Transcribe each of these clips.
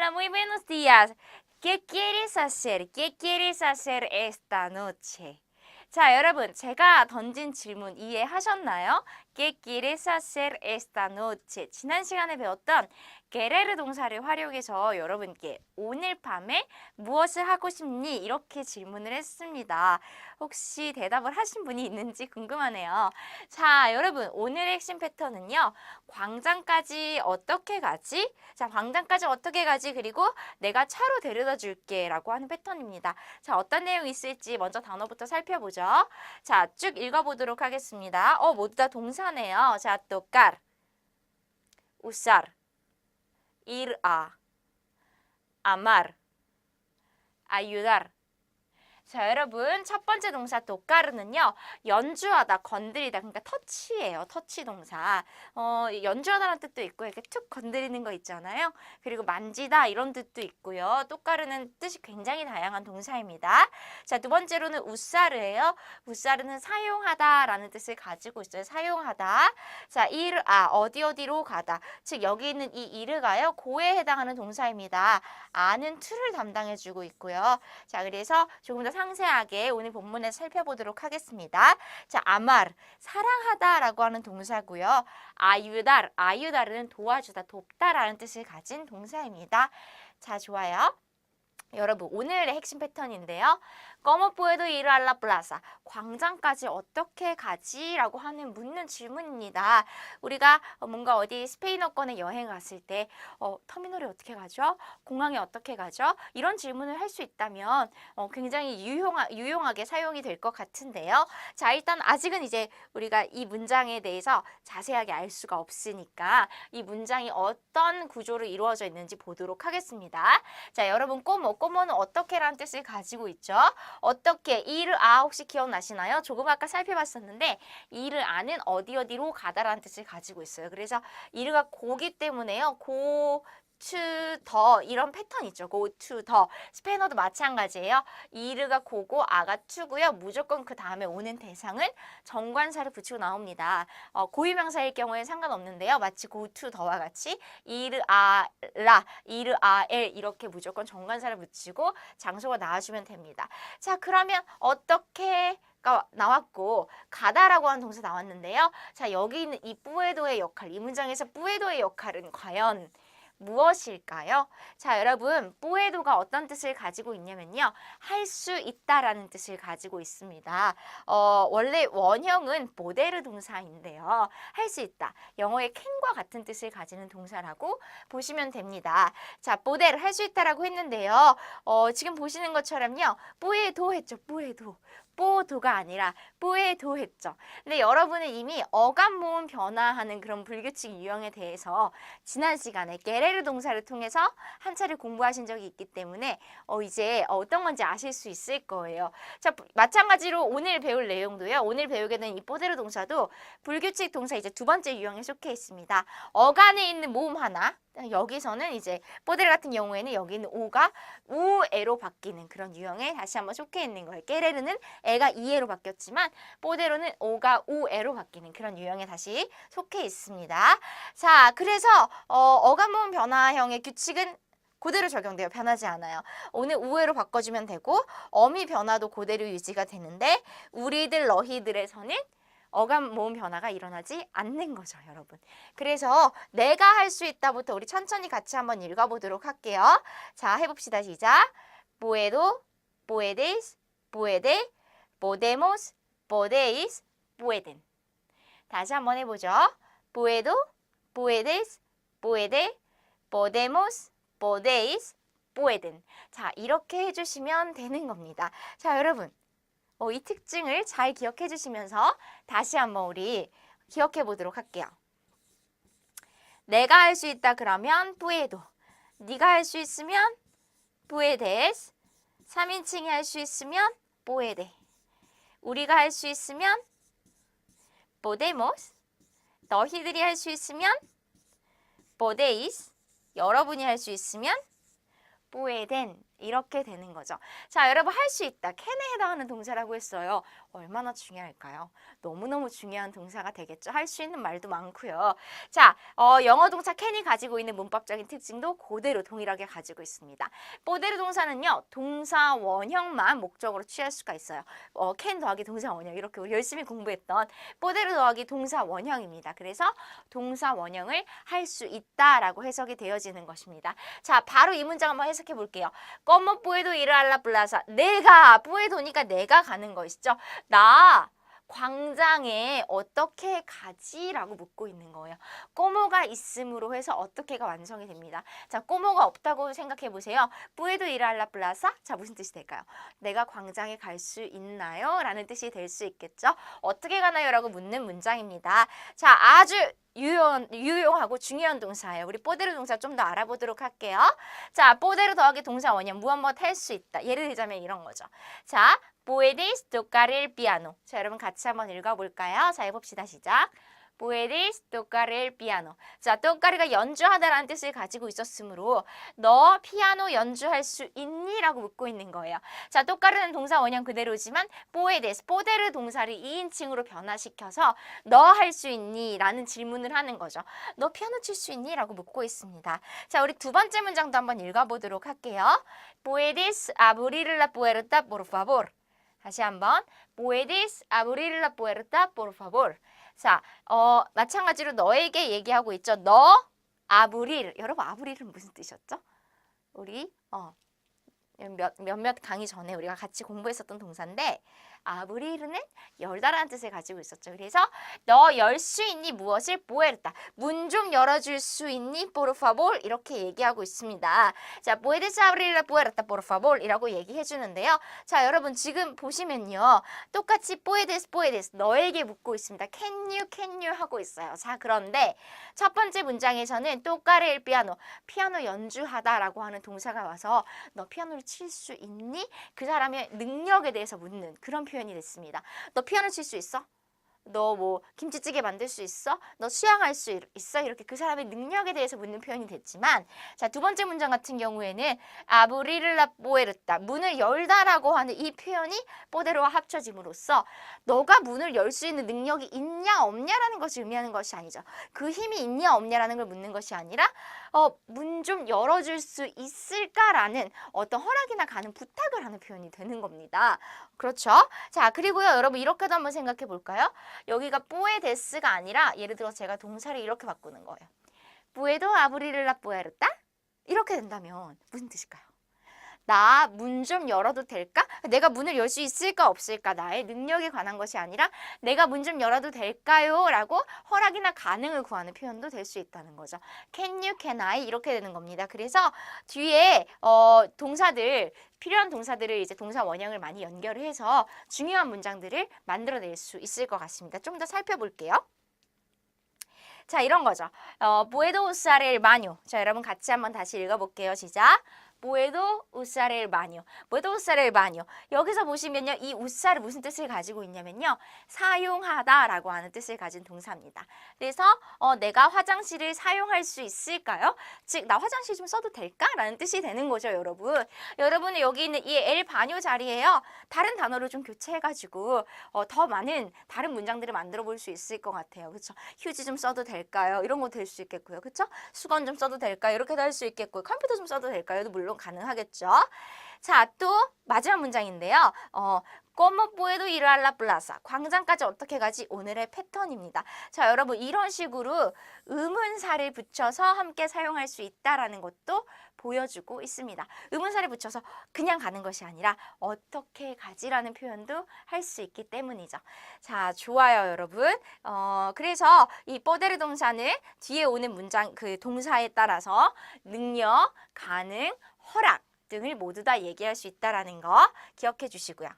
Hola, muy buenos días. ¿Qué quieres hacer? ¿Qué quieres hacer esta noche? 자, 여러분, 제가 던진 질문 이해하셨나요? ¿Qué quieres hacer esta noche? 지난 시간에 배웠던 querer 동사를 활용해서 여러분께 오늘 밤에 무엇을 하고 싶니? 이렇게 질문을 했습니다. 혹시 대답을 하신 분이 있는지 궁금하네요. 자, 여러분, 오늘의 핵심 패턴은요. 광장까지 어떻게 가지? 자, 광장까지 어떻게 가지? 그리고 내가 차로 데려다 줄게 라고 하는 패턴입니다. 자, 어떤 내용이 있을지 먼저 단어부터 살펴보죠. 자, 쭉 읽어보도록 하겠습니다. 모두 다 동사네요. 자, tocar, usar, ir a, amar, ayudar. 자, 여러분, 첫 번째 동사 도까르는요, 연주하다, 건드리다, 그러니까 터치예요. 터치 동사. 연주하다라는 뜻도 있고, 이렇게 툭 건드리는 거 있잖아요. 그리고 만지다 이런 뜻도 있고요. 도까르는 뜻이 굉장히 다양한 동사입니다. 자, 두 번째로는 우사르예요. 우사르는 사용하다라는 뜻을 가지고 있어요. 사용하다. 자, 이르아, 어디로 가다. 즉, 여기 있는 이 이르가요, 고에 해당하는 동사입니다. 아는 투를 담당해주고 있고요. 자, 그래서 조금 더 상세하게 오늘 본문에서 살펴보도록 하겠습니다. 자, amar, 사랑하다라고 하는 동사고요. ayudar, ayudar은 도와주다, 돕다라는 뜻을 가진 동사입니다. 자, 좋아요. 여러분, 오늘의 핵심 패턴인데요. ¿Cómo puedo ir a la plaza? 광장까지 어떻게 가지? 라고 하는 묻는 질문입니다. 우리가 뭔가 어디 스페인어권에 여행 갔을 때 터미널에 어떻게 가죠? 공항에 어떻게 가죠? 이런 질문을 할 수 있다면 굉장히 유용하게 사용이 될 것 같은데요. 자, 일단 아직은 이제 우리가 이 문장에 대해서 자세하게 알 수가 없으니까 이 문장이 어떤 구조로 이루어져 있는지 보도록 하겠습니다. 자, 여러분, 꼬모는 어떻게라는 뜻을 가지고 있죠. 어떻게, 이르 아 혹시 기억나시나요? 조금 아까 살펴봤었는데 이르 아는 어디로 가다라는 뜻을 가지고 있어요. 그래서 이르가 고기 때문에요. go to the 이런 패턴 있죠. go to the. 스페인어도 마찬가지예요. 이르가 고고 아가 to고요. 무조건 그 다음에 오는 대상은 정관사를 붙이고 나옵니다. 고유명사일 경우에 상관없는데요. 마치 go to the와 같이 이르 아 라, 이르 아 엘 이렇게 무조건 정관사를 붙이고 장소가 나와주면 됩니다. 자, 그러면 어떻게 가 나왔고 가다라고 하는 동사 나왔는데요. 자, 여기 있는 이 뿌에도의 역할, 이 문장에서 뿌에도의 역할은 과연 무엇일까요? 자, 여러분, 뿌에도가 어떤 뜻을 가지고 있냐면요. 할 수 있다라는 뜻을 가지고 있습니다. 원래 원형은 보데르 동사인데요. 할 수 있다. 영어의 캔과 같은 뜻을 가지는 동사라고 보시면 됩니다. 자, 보데르 할 수 있다라고 했는데요. 지금 보시는 것처럼요. 뿌에도 했죠. 뿌에도. 뽀도가 아니라 뿌에도 했죠. 근데 여러분은 이미 어감 모음 변화하는 그런 불규칙 유형에 대해서 지난 시간에 게레르 동사를 통해서 한 차례 공부하신 적이 있기 때문에 이제 어떤 건지 아실 수 있을 거예요. 자, 마찬가지로 오늘 배울 내용도요. 오늘 배우게 된 이 뽀데르 동사도 불규칙 동사 이제 두 번째 유형에 속해 있습니다. 어간에 있는 모음 하나. 여기서는 이제 뽀데르 같은 경우에는 여기 있는 오가 우에로 바뀌는 그런 유형에 다시 한번 속해 있는 거예요. 게레르는 에가 이에로 바뀌었지만 뽀데로는 오가 우에로 바뀌는 그런 유형에 다시 속해 있습니다. 자, 그래서 어감 모음 변화형의 규칙은 그대로 적용돼요. 변하지 않아요. 오늘 우에로 바꿔주면 되고 어미 변화도 그대로 유지가 되는데 우리들 너희들에서는 어감 모음 변화가 일어나지 않는 거죠, 여러분. 그래서 내가 할 수 있다부터 우리 천천히 같이 한번 읽어보도록 할게요. 자, 해봅시다. 시작. puedo, puedes, puede, podemos, podéis, pueden. 다시 한번 해보죠. puedo, puedes, puede, podemos, podéis, pueden. 자, 이렇게 해주시면 되는 겁니다. 자, 여러분. 이 특징을 잘 기억해 주시면서 다시 한번 우리 기억해 보도록 할게요. 내가 할 수 있다 그러면 puedo. 네가 할 수 있으면 puedes. 3인칭이 할 수 있으면 puede. 우리가 할 수 있으면 podemos. 너희들이 할 수 있으면 podéis. 여러분이 할 수 있으면 pueden. 이렇게 되는 거죠. 자, 여러분 할 수 있다. can에 해당하는 동사라고 했어요. 얼마나 중요할까요? 너무너무 중요한 동사가 되겠죠. 할 수 있는 말도 많고요. 자, 영어 동사 can이 가지고 있는 문법적인 특징도 그대로 동일하게 가지고 있습니다. 그대로 동사는요. 동사 원형만 목적으로 취할 수가 있어요. can 더하기 동사 원형 이렇게 우리 열심히 공부했던 그대로 더하기 동사 원형입니다. 그래서 동사 원형을 할 수 있다라고 해석이 되어지는 것입니다. 자, 바로 이 문장 한번 해석해 볼게요. como puedo ir a la plaza? 내가, puedo니까 내가 가는 것이죠. 나 광장에 어떻게 가지? 라고 묻고 있는 거예요. 꼬모가 있음으로 해서 어떻게가 완성이 됩니다. 자, 꼬모가 없다고 생각해 보세요. puedo ir a la plaza? 자, 무슨 뜻이 될까요? 내가 광장에 갈 수 있나요? 라는 뜻이 될 수 있겠죠. 어떻게 가나요? 라고 묻는 문장입니다. 자, 아주 유용하고 중요한 동사예요. 우리 뽀데로 동사 좀 더 알아보도록 할게요. 자, 뽀데로 더하기 동사 원형 무엇 할 수 있다. 예를 들자면 이런 거죠. 자, puedes tocar el piano. 자, 여러분 같이 한번 읽어볼까요? 자, 해봅시다. 시작. puedes tocar el piano. 자, tocar가 연주하다라는 뜻을 가지고 있었으므로 너 피아노 연주할 수 있니? 라고 묻고 있는 거예요. 자, tocar은 동사 원형 그대로지만 puedes, poder 동사를 2인칭으로 변화시켜서 너 할 수 있니? 라는 질문을 하는 거죠. 너 피아노 칠 수 있니? 라고 묻고 있습니다. 자, 우리 두 번째 문장도 한번 읽어보도록 할게요. puedes abrir la puerta, por favor. 다시 한번 puedes abrir la puerta, por favor. 자, 마찬가지로 너에게 얘기하고 있죠. 너 아브릴. 여러분 아브릴은 무슨 뜻이었죠? 우리 몇몇 강의 전에 우리가 같이 공부했었던 동사인데 아브릴은 열다라는 뜻을 가지고 있었죠. 그래서 너 열 수 있니? 무엇을? puerta. 문 좀 열어줄 수 있니? por favor. 이렇게 얘기하고 있습니다. 자, puedes abrir la puerta, por favor. 이라고 얘기해 주는데요. 자, 여러분 지금 보시면요. 똑같이 puedes 너에게 묻고 있습니다. can you 하고 있어요. 자, 그런데 첫 번째 문장에서는 tocar el piano. 피아노 연주하다라고 하는 동사가 와서 너 피아노를 칠 수 있니? 그 사람의 능력에 대해서 묻는 그런 표현이 됐습니다. 너 피아노 칠 수 있어? 너 뭐 김치찌개 만들 수 있어? 너 수영할 수 있어? 이렇게 그 사람의 능력에 대해서 묻는 표현이 됐지만 자, 두 번째 문장 같은 경우에는 abrir la puerta 문을 열다라고 하는 이 표현이 뽀데로와 합쳐짐으로써 너가 문을 열 수 있는 능력이 있냐 없냐라는 것을 의미하는 것이 아니죠. 그 힘이 있냐 없냐라는 걸 묻는 것이 아니라 문 좀 열어줄 수 있을까라는 어떤 허락이나 가는 부탁을 하는 표현이 되는 겁니다. 그렇죠? 자, 그리고요 여러분 이렇게도 한번 생각해 볼까요? 여기가 puedes가 아니라 예를 들어 제가 동사를 이렇게 바꾸는 거예요. puedo abrir la puerta? 이렇게 된다면 무슨 뜻일까요? 나 문 좀 열어도 될까? 내가 문을 열 수 있을까 없을까? 나의 능력에 관한 것이 아니라 내가 문 좀 열어도 될까요? 라고 허락이나 가능을 구하는 표현도 될 수 있다는 거죠. can you, can I 이렇게 되는 겁니다. 그래서 뒤에 동사들 필요한 동사들을 이제 동사 원형을 많이 연결을 해서 중요한 문장들을 만들어낼 수 있을 것 같습니다. 좀 더 살펴볼게요. 자, 이런 거죠. puedo usar el baño. 자, 여러분 같이 한번 다시 읽어볼게요. 시작. puedo usar el baño. puedo usar el baño. 여기서 보시면요. 이 usar은 무슨 뜻을 가지고 있냐면요. 사용하다라고 하는 뜻을 가진 동사입니다. 그래서 내가 화장실을 사용할 수 있을까요? 즉, 나 화장실 좀 써도 될까? 라는 뜻이 되는 거죠, 여러분. 여러분은 여기 있는 이 el baño 자리에요. 다른 단어를 좀 교체해가지고 더 많은 다른 문장들을 만들어 볼 수 있을 것 같아요. 그렇죠? 휴지 좀 써도 될까요? 이런 거 될 수 있겠고요. 그렇죠? 수건 좀 써도 될까요? 이렇게도 할 수 있겠고요. 컴퓨터 좀 써도 될까요? 물론 가능하겠죠. 자, 또 마지막 문장인데요. como puedo ir a la plaza? 광장까지 어떻게 가지? 오늘의 패턴입니다. 자, 여러분 이런 식으로 의문사를 붙여서 함께 사용할 수 있다라는 것도 보여주고 있습니다. 의문사를 붙여서 그냥 가는 것이 아니라 어떻게 가지라는 표현도 할 수 있기 때문이죠. 자, 좋아요, 여러분. 그래서 이 뽀데르 동사는 뒤에 오는 문장 그 동사에 따라서 능력, 가능, 허락 등을 모두 다 얘기할 수 있다라는 거 기억해 주시고요.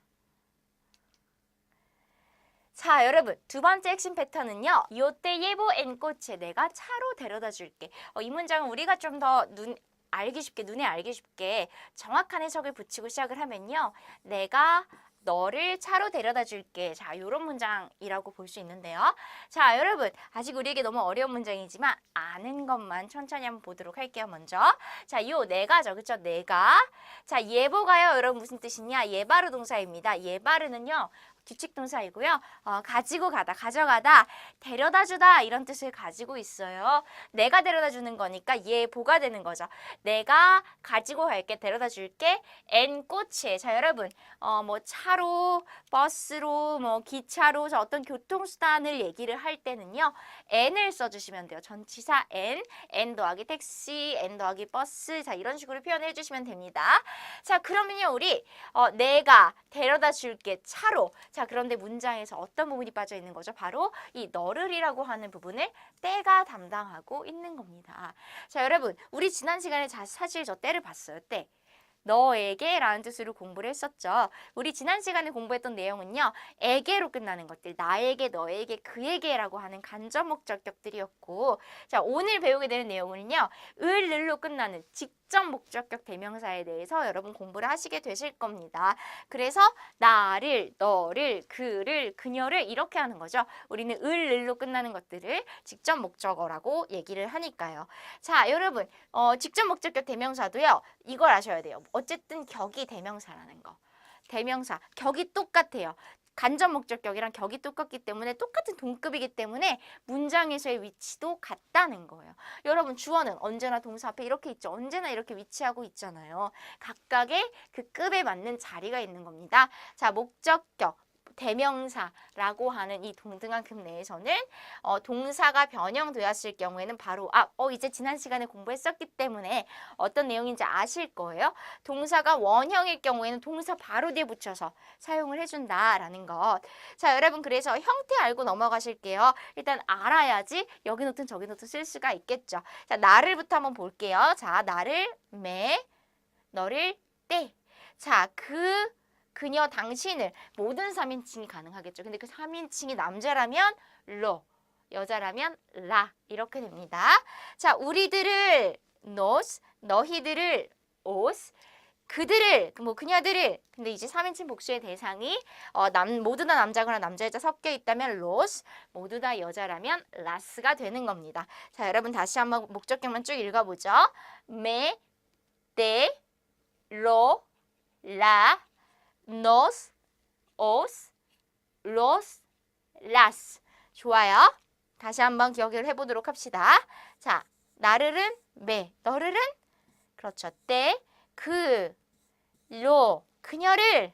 자, 여러분 두 번째 핵심 패턴은요. Yo te llevo en coche. 내가 차로 데려다 줄게. 이 문장은 우리가 좀 더 눈에 알기 쉽게 정확한 해석을 붙이고 시작을 하면요. 내가 너를 차로 데려다 줄게. 자, 요런 문장이라고 볼 수 있는데요. 자, 여러분, 아직 우리에게 너무 어려운 문장이지만 아는 것만 천천히 한번 보도록 할게요, 먼저. 자, 요 내가죠, 그쵸? 내가. 자, 예보가요, 여러분 무슨 뜻이냐? 예바르 동사입니다. 예바르는요, 규칙 동사이고요. 가지고 가다, 가져가다, 데려다 주다 이런 뜻을 가지고 있어요. 내가 데려다 주는 거니까 예보가 되는 거죠. 내가 가지고 갈게, 데려다 줄게. 엔 꼬치에. 자, 여러분, 뭐 차로, 버스로, 뭐 기차로, 저 어떤 교통수단을 얘기를 할 때는요. n을 써주시면 돼요. 전치사 n 더하기 택시, n 더하기 버스. 자, 이런 식으로 표현해 주시면 됩니다. 자, 그러면요, 우리 내가 데려다 줄게 차로. 자, 그런데 문장에서 어떤 부분이 빠져 있는 거죠? 바로 이 너를이라고 하는 부분을 때가 담당하고 있는 겁니다. 자, 여러분, 우리 지난 시간에 사실 저 때를 봤어요. 때. 너에게 라는 뜻으로 공부를 했었죠. 우리 지난 시간에 공부했던 내용은요. 에게로 끝나는 것들, 나에게, 너에게, 그에게라고 하는 간접 목적격들이었고, 자, 오늘 배우게 되는 내용은요. 을로 끝나는 직접 목적격 대명사에 대해서 여러분 공부를 하시게 되실 겁니다. 그래서 나를, 너를, 그를, 그녀를 이렇게 하는 거죠. 우리는 을로 끝나는 것들을 직접 목적어라고 얘기를 하니까요. 자, 여러분, 직접 목적격 대명사도요. 이걸 아셔야 돼요. 어쨌든 격이 대명사라는 거. 대명사, 격이 똑같아요. 간접 목적격이랑 격이 똑같기 때문에 똑같은 동급이기 때문에 문장에서의 위치도 같다는 거예요. 여러분, 주어는 언제나 동사 앞에 이렇게 있죠. 언제나 이렇게 위치하고 있잖아요. 각각의 그 급에 맞는 자리가 있는 겁니다. 자, 목적격. 대명사라고 하는 이 동등한 급 내에서는 동사가 변형되었을 경우에는 바로 이제 지난 시간에 공부했었기 때문에 어떤 내용인지 아실 거예요. 동사가 원형일 경우에는 동사 바로 뒤에 붙여서 사용을 해준다라는 것. 자, 여러분, 그래서 형태 알고 넘어가실게요. 일단 알아야지 여기 노트 저기 노트 쓸 수가 있겠죠. 자, 나를부터 한번 볼게요. 자, 나를 매, 너를 때. 자, 그녀, 당신을 모든 3인칭이 가능하겠죠. 근데 그 3인칭이 남자라면 로, 여자라면 라 이렇게 됩니다. 자, 우리들을 nos, 너희들을 os, 그들을, 뭐 그녀들을. 근데 이제 3인칭 복수의 대상이 모두 다 남자거나 남자, 여자 섞여 있다면 los, 모두 다 여자라면 las가 되는 겁니다. 자, 여러분 다시 한번 목적격만 쭉 읽어보죠. me, te, lo, la, nos, os, los, las. 좋아요. 다시 한번 기억을 해보도록 합시다. 자, 나를은 매, 너를은 그렇죠. 때, 로, 그녀를,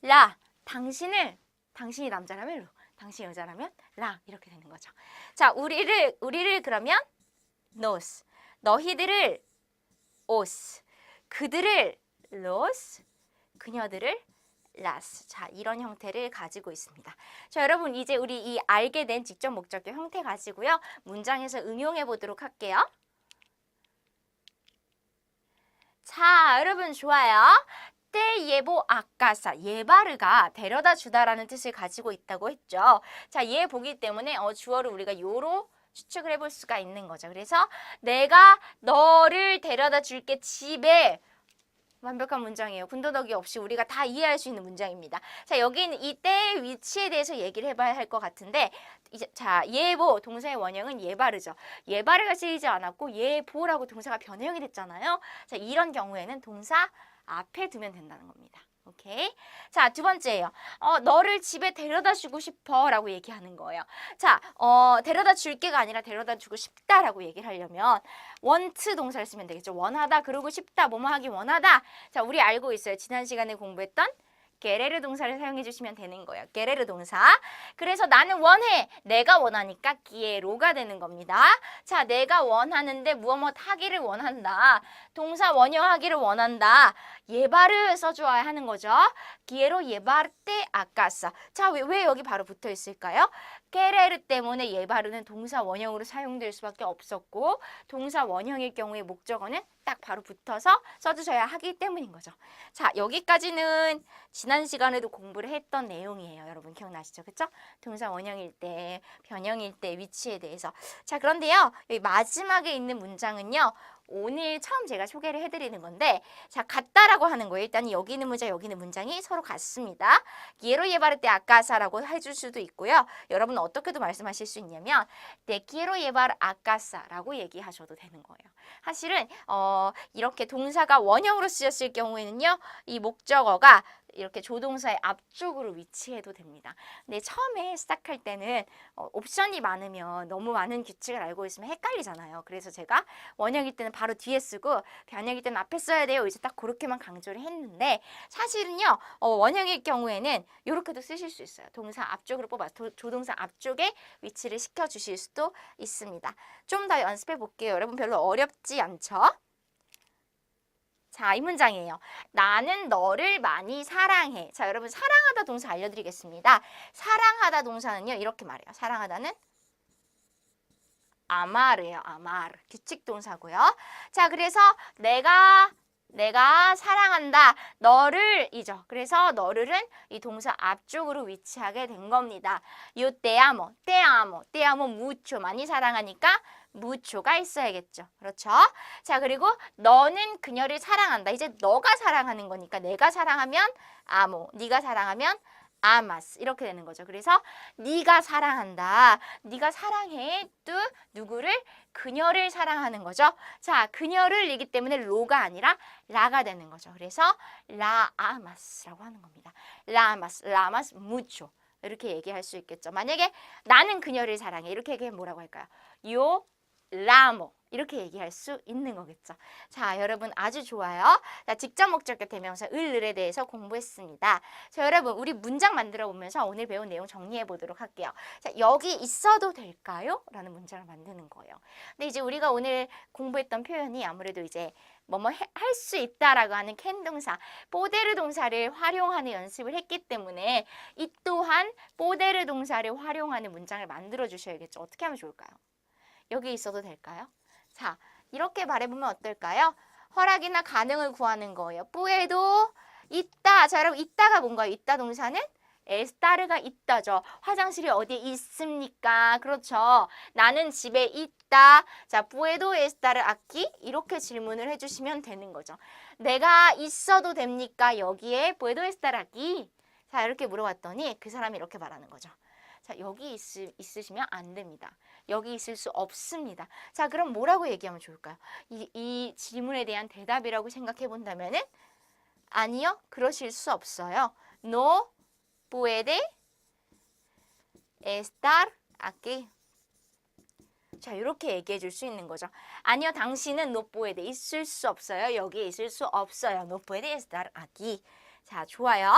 라, 당신을, 당신이 남자라면 로, 당신이 여자라면 라 이렇게 되는 거죠. 자, 우리를 그러면 nos, 너희들을 os, 그들을 los, 그녀들을 las. 자, 이런 형태를 가지고 있습니다. 자, 여러분 이제 우리 이 알게 된 직접 목적격 형태 가지고요. 문장에서 응용해 보도록 할게요. 자, 여러분 좋아요. 때 예보 아까사 예바르가 데려다 주다라는 뜻을 가지고 있다고 했죠. 자, 얘 보기 때문에 주어를 우리가 요로 추측을 해볼 수가 있는 거죠. 그래서 내가 너를 데려다 줄게 집에. 완벽한 문장이에요. 군더더기 없이 우리가 다 이해할 수 있는 문장입니다. 자, 여기는 이 때의 위치에 대해서 얘기를 해봐야 할 것 같은데, 이제 자, 예보 동사의 원형은 예바르죠. 예바르가 쓰이지 않았고 예보라고 동사가 변형이 됐잖아요. 자, 이런 경우에는 동사 앞에 두면 된다는 겁니다. 오케이. 자, 두 번째예요. 너를 집에 데려다 주고 싶어 라고 얘기하는 거예요. 자, 데려다 줄게가 아니라 데려다 주고 싶다 라고 얘기를 하려면 want 동사를 쓰면 되겠죠. 원하다, 그러고 싶다, 뭐뭐 하기 원하다. 자, 우리 알고 있어요. 지난 시간에 공부했던 게레르 동사를 사용해 주시면 되는 거예요. 게레르 동사. 그래서 나는 원해. 내가 원하니까 기에로가 되는 겁니다. 자, 내가 원하는데 무엇 하기를 원한다. 동사 원형하기를 원한다. 예바를 써줘야 하는 거죠. 기에로 예바르 때 아까사. 자, 왜 여기 바로 붙어 있을까요? 게레르 때문에 예바르는 동사 원형으로 사용될 수밖에 없었고 동사 원형일 경우에 목적어는 딱 바로 붙어서 써주셔야 하기 때문인 거죠. 자, 여기까지는 지난 시간에도 공부를 했던 내용이에요. 여러분 기억나시죠? 그쵸? 동사 원형일 때, 변형일 때 위치에 대해서. 자, 그런데요. 여기 마지막에 있는 문장은요. 오늘 처음 제가 소개를 해드리는 건데, 자, 같다라고 하는 거예요. 일단 여기 있는 문장, 여기 있는 문장이 서로 같습니다. quiero llevarte a casa라고 해줄 수도 있고요. 여러분은 어떻게도 말씀하실 수 있냐면 te quiero llevar a casa라고 얘기하셔도 되는 거예요. 사실은 이렇게 동사가 원형으로 쓰였을 경우에는요, 이 목적어가 이렇게 조동사의 앞쪽으로 위치해도 됩니다. 근데 처음에 시작할 때는 옵션이 많으면 너무 많은 규칙을 알고 있으면 헷갈리잖아요. 그래서 제가 원형일 때는 바로 뒤에 쓰고 변형일 때는 앞에 써야 돼요. 이제 딱 그렇게만 강조를 했는데, 사실은요, 원형일 경우에는 이렇게도 쓰실 수 있어요. 동사 앞쪽으로 뽑아서 조동사 앞쪽에 위치를 시켜주실 수도 있습니다. 좀 더 연습해 볼게요. 여러분 별로 어렵지 않죠? 자, 이 문장이에요. 나는 너를 많이 사랑해. 자, 여러분 사랑하다 동사 알려드리겠습니다. 사랑하다 동사는요, 이렇게 말해요. 사랑하다는 아마르예요. 아마르. 규칙 동사고요. 자, 그래서 내가 사랑한다. 너를 이죠. 그래서 너를은 이 동사 앞쪽으로 위치하게 된 겁니다. Yo te amo, te amo, te amo mucho. 많이 사랑하니까 mucho가 있어야겠죠. 그렇죠? 자, 그리고 너는 그녀를 사랑한다. 이제 너가 사랑하는 거니까 내가 사랑하면 amo, 네가 사랑하면 amas 이렇게 되는 거죠. 그래서 네가 사랑한다. 네가 사랑해. 또 누구를? 그녀를 사랑하는 거죠. 자, 그녀를이기 때문에 로가 아니라 라가 되는 거죠. 그래서 la amas라고 하는 겁니다. la amas mucho 이렇게 얘기할 수 있겠죠. 만약에 나는 그녀를 사랑해 이렇게 얘기하면 뭐라고 할까요? Yo la amo 이렇게 얘기할 수 있는 거겠죠. 자, 여러분 아주 좋아요. 자, 직접 목적격 대명사 을에 대해서 공부했습니다. 자, 여러분 우리 문장 만들어 보면서 오늘 배운 내용 정리해 보도록 할게요. 자, 여기 있어도 될까요? 라는 문장을 만드는 거예요. 근데 이제 우리가 오늘 공부했던 표현이 아무래도 이제 뭐뭐 할 수 있다라고 하는 캔 동사, 포데르 동사를 활용하는 연습을 했기 때문에 이 또한 포데르 동사를 활용하는 문장을 만들어 주셔야겠죠. 어떻게 하면 좋을까요? 여기 있어도 될까요? 자, 이렇게 말해보면 어떨까요? 허락이나 가능을 구하는 거예요. 뿌에도 있다. 자, 여러분 있다가 뭔가요? 있다 동사는 에스타르가 있다죠. 화장실이 어디에 있습니까? 그렇죠. 나는 집에 있다. 자, 뿌에도 에스타르 아끼 이렇게 질문을 해주시면 되는 거죠. 내가 있어도 됩니까? 여기에 뿌에도 에스타르 아끼. 자, 이렇게 물어봤더니 그 사람이 이렇게 말하는 거죠. 자, 여기 있으시면 안 됩니다. 여기 있을 수 없습니다. 자, 그럼 뭐라고 얘기하면 좋을까요? 이 질문에 대한 대답이라고 생각해 본다면은 아니요, 그러실 수 없어요. No puede estar aquí. 자, 이렇게 얘기해 줄 수 있는 거죠. 아니요, 당신은 no puede 있을 수 없어요. 여기에 있을 수 없어요. No puede estar aquí. 자, 좋아요.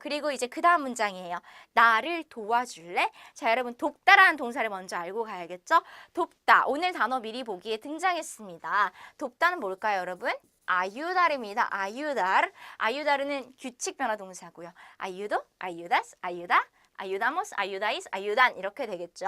그리고 이제 그 다음 문장이에요. 나를 도와줄래? 자, 여러분 돕다라는 동사를 먼저 알고 가야겠죠? 돕다. 오늘 단어 미리 보기에 등장했습니다. 돕다는 뭘까요, 여러분? ayudar입니다. ayudar. ayudar은 규칙 변화 동사고요. ayudo, ayudas, ayuda, ayudamos, ayudais, ayudan 이렇게 되겠죠?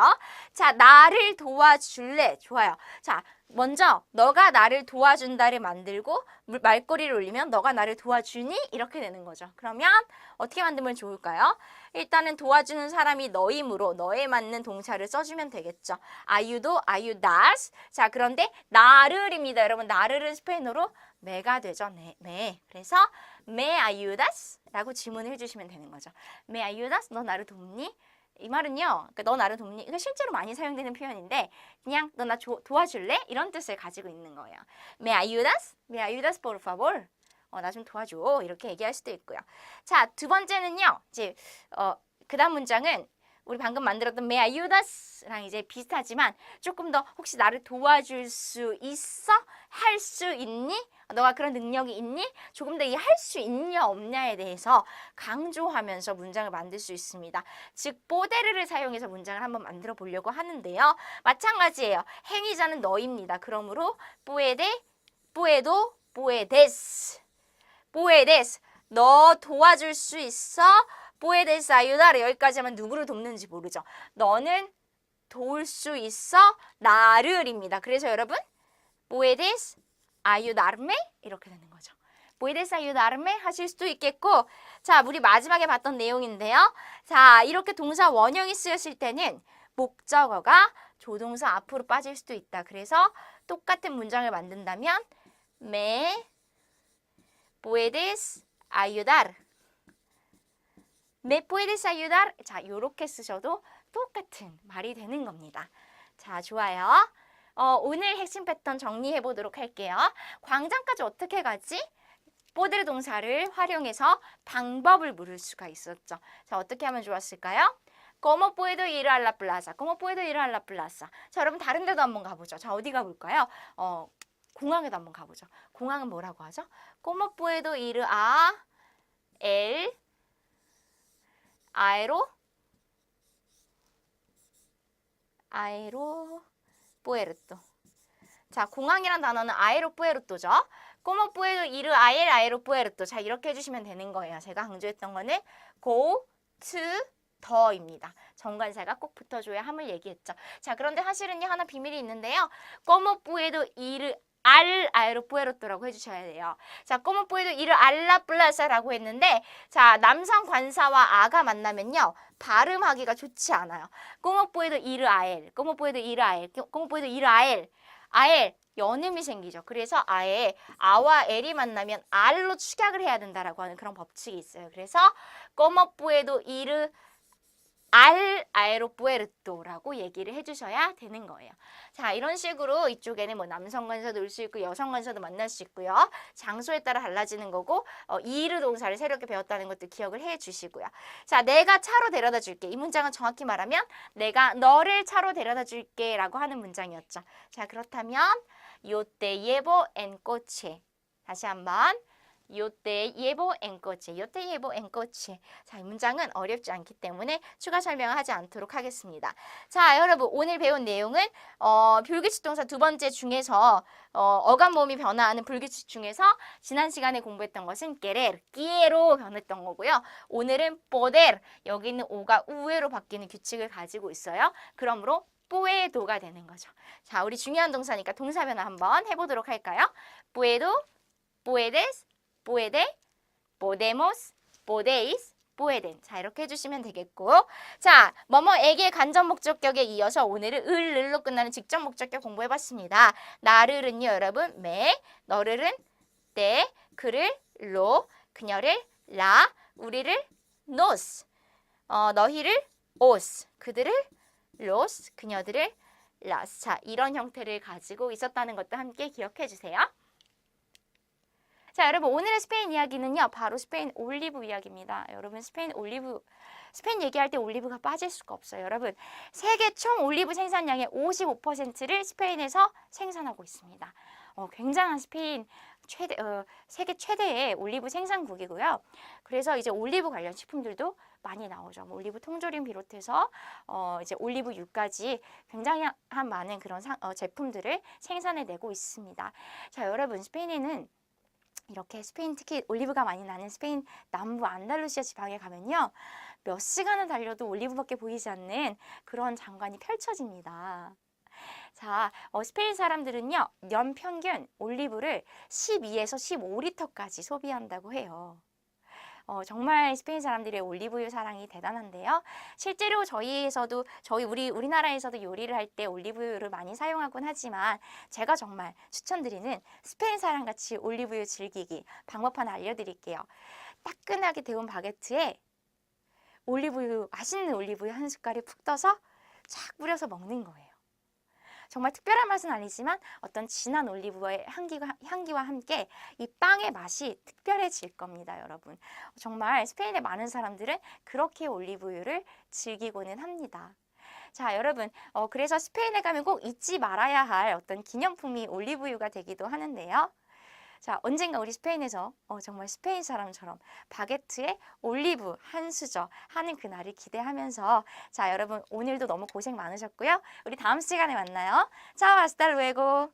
자, 나를 도와줄래? 좋아요. 자, 먼저 너가 나를 도와준다를 만들고 말꼬리를 올리면 너가 나를 도와주니? 이렇게 되는 거죠. 그러면 어떻게 만들면 좋을까요? 일단은 도와주는 사람이 너이므로 너에 맞는 동사를 써주면 되겠죠. ayudo, ayudas. 자, 그런데 나를입니다. 여러분 나를은 스페인어로 메가 되죠. 네. 그래서 me ayudas? 라고 질문을 해주시면 되는 거죠. me ayudas? 너 나를 돕니? 이 말은요, 너 나를 돕니? 이거 실제로 많이 사용되는 표현인데 그냥 너 나 도와줄래? 이런 뜻을 가지고 있는 거예요. Me ayudas? Me ayudas por favor? 나 좀 도와줘. 이렇게 얘기할 수도 있고요. 자, 두 번째는요. 이제 그 다음 문장은 우리 방금 만들었던 me ayudas랑 이제 비슷하지만 조금 더 혹시 나를 도와줄 수 있어? 할 수 있니? 너가 그런 능력이 있니? 조금 더 이 할 수 있냐 없냐에 대해서 강조하면서 문장을 만들 수 있습니다. 즉 포데르를 사용해서 문장을 한번 만들어 보려고 하는데요. 마찬가지예요. 행위자는 너입니다. 그러므로 puedo, puedes. puedes. 너 도와줄 수 있어? puedes ayudar. 여기까지 하면 누구를 돕는지 모르죠. 너는 도울 수 있어? 나를입니다. 그래서 여러분 puedes ayudarme 이렇게 되는 거죠. puedes ayudarme 하실 수도 있겠고, 자, 우리 마지막에 봤던 내용인데요. 자, 이렇게 동사 원형이 쓰였을 때는 목적어가 조동사 앞으로 빠질 수도 있다. 그래서 똑같은 문장을 만든다면 me puedes ayudar. me puedes ayudar. 자, 요렇게 쓰셔도 똑같은 말이 되는 겁니다. 자, 좋아요. 오늘 핵심 패턴 정리해 보도록 할게요. 광장까지 어떻게 가지? poder 동사를 활용해서 방법을 물을 수가 있었죠. 자, 어떻게 하면 좋았을까요? ¿Cómo puedo ir a la plaza? ¿Cómo puedo ir a la plaza? 자, 여러분 다른 데도 한번 가보죠. 자, 어디 가볼까요? 공항에도 한번 가보죠. 공항은 뭐라고 하죠? ¿Cómo puedo ir a el aeropuerto? 자, 공항이란 단어는 aeropuerto죠. ¿Cómo puedo ir a el aeropuerto? 자, 이렇게 해주시면 되는 거예요. 제가 강조했던 거는 go to 더입니다. 정관사가 꼭 붙어줘야 함을 얘기했죠. 자, 그런데 사실은요, 하나 비밀이 있는데요. ¿Cómo puedo ir al aeropuerto라고 해주셔야 돼요. 자, ¿Cómo puedo ir a la plaza라고 했는데, 자, 남성 관사와 아가 만나면요, 발음하기가 좋지 않아요. ¿Cómo puedo ir a él? ¿Cómo puedo ir a él? ¿Cómo puedo ir a él? 아엘, 연음이 생기죠. 그래서 아에 아와 엘이 만나면 알로 축약을 해야 된다라고 하는 그런 법칙이 있어요. 그래서 ¿Cómo puedo ir al aeropuerto라고 얘기를 해주셔야 되는 거예요. 자, 이런 식으로 이쪽에는 뭐 남성 관사도 올 수 있고 여성 관사도 만날 수 있고요. 장소에 따라 달라지는 거고 이르 동사를 새롭게 배웠다는 것도 기억을 해주시고요. 자, 내가 차로 데려다 줄게. 이 문장은 정확히 말하면 내가 너를 차로 데려다 줄게 라고 하는 문장이었죠. 자, 그렇다면 Yo te llevo en coche. 다시 한번 Yo te llevo en coche. Yo te llevo en coche. 자, 이 문장은 어렵지 않기 때문에 추가 설명을 하지 않도록 하겠습니다. 자, 여러분 오늘 배운 내용은 불규칙 동사 두 번째 중에서 어감 모음이 변화하는 불규칙 중에서 지난 시간에 공부했던 것은 querer, quiero 변했던 거고요. 오늘은 poder, 여기 있는 오가 우에로 바뀌는 규칙을 가지고 있어요. 그러므로 puedo가 되는 거죠. 자, 우리 중요한 동사니까 동사 변화 한번 해보도록 할까요? puedo, puedes, puede, podemos, podéis, pueden. 자, 이렇게 해주시면 되겠고. 자, 뭐뭐에게 간접 목적격에 이어서 오늘은 을로 끝나는 직접 목적격 공부해봤습니다. 나를은요, 여러분, me, 너를은 te, 그를 lo, 그녀를 la, 우리를 nos, 너희를 os, 그들을 los, 그녀들을 las. 자, 이런 형태를 가지고 있었다는 것도 함께 기억해 주세요. 자, 여러분 오늘의 스페인 이야기는요, 바로 스페인 올리브 이야기입니다. 여러분 스페인 얘기할 때 올리브가 빠질 수가 없어요. 여러분 세계 총 올리브 생산량의 55%를 스페인에서 생산하고 있습니다. 굉장한 스페인 세계 최대의 올리브 생산국이고요. 그래서 이제 올리브 관련 식품들도 많이 나오죠. 뭐 올리브 통조림 비롯해서 이제 올리브유까지 굉장히 많은 그런 제품들을 생산해내고 있습니다. 자, 여러분 스페인에는 이렇게 스페인 특히 올리브가 많이 나는 스페인 남부 안달루시아 지방에 가면요, 몇 시간을 달려도 올리브밖에 보이지 않는 그런 장관이 펼쳐집니다. 자, 스페인 사람들은요, 연 평균 올리브를 12에서 15리터까지 소비한다고 해요. 정말 스페인 사람들의 올리브유 사랑이 대단한데요. 실제로 우리나라에서도 요리를 할 때 올리브유를 많이 사용하곤 하지만 제가 정말 추천드리는 스페인 사람같이 올리브유 즐기기 방법 하나 알려드릴게요. 따끈하게 데운 바게트에 맛있는 올리브유 한 숟갈을 푹 떠서 쫙 뿌려서 먹는 거예요. 정말 특별한 맛은 아니지만 어떤 진한 올리브의 향기와 함께 이 빵의 맛이 특별해질 겁니다, 여러분. 정말 스페인의 많은 사람들은 그렇게 올리브유를 즐기고는 합니다. 자, 여러분, 그래서 스페인에 가면 꼭 잊지 말아야 할 어떤 기념품이 올리브유가 되기도 하는데요. 자, 언젠가 우리 스페인에서 정말 스페인 사람처럼 바게트에 올리브 한 수저 하는 그날을 기대하면서, 자, 여러분 오늘도 너무 고생 많으셨고요. 우리 다음 시간에 만나요. 차오, 아스타 루에고.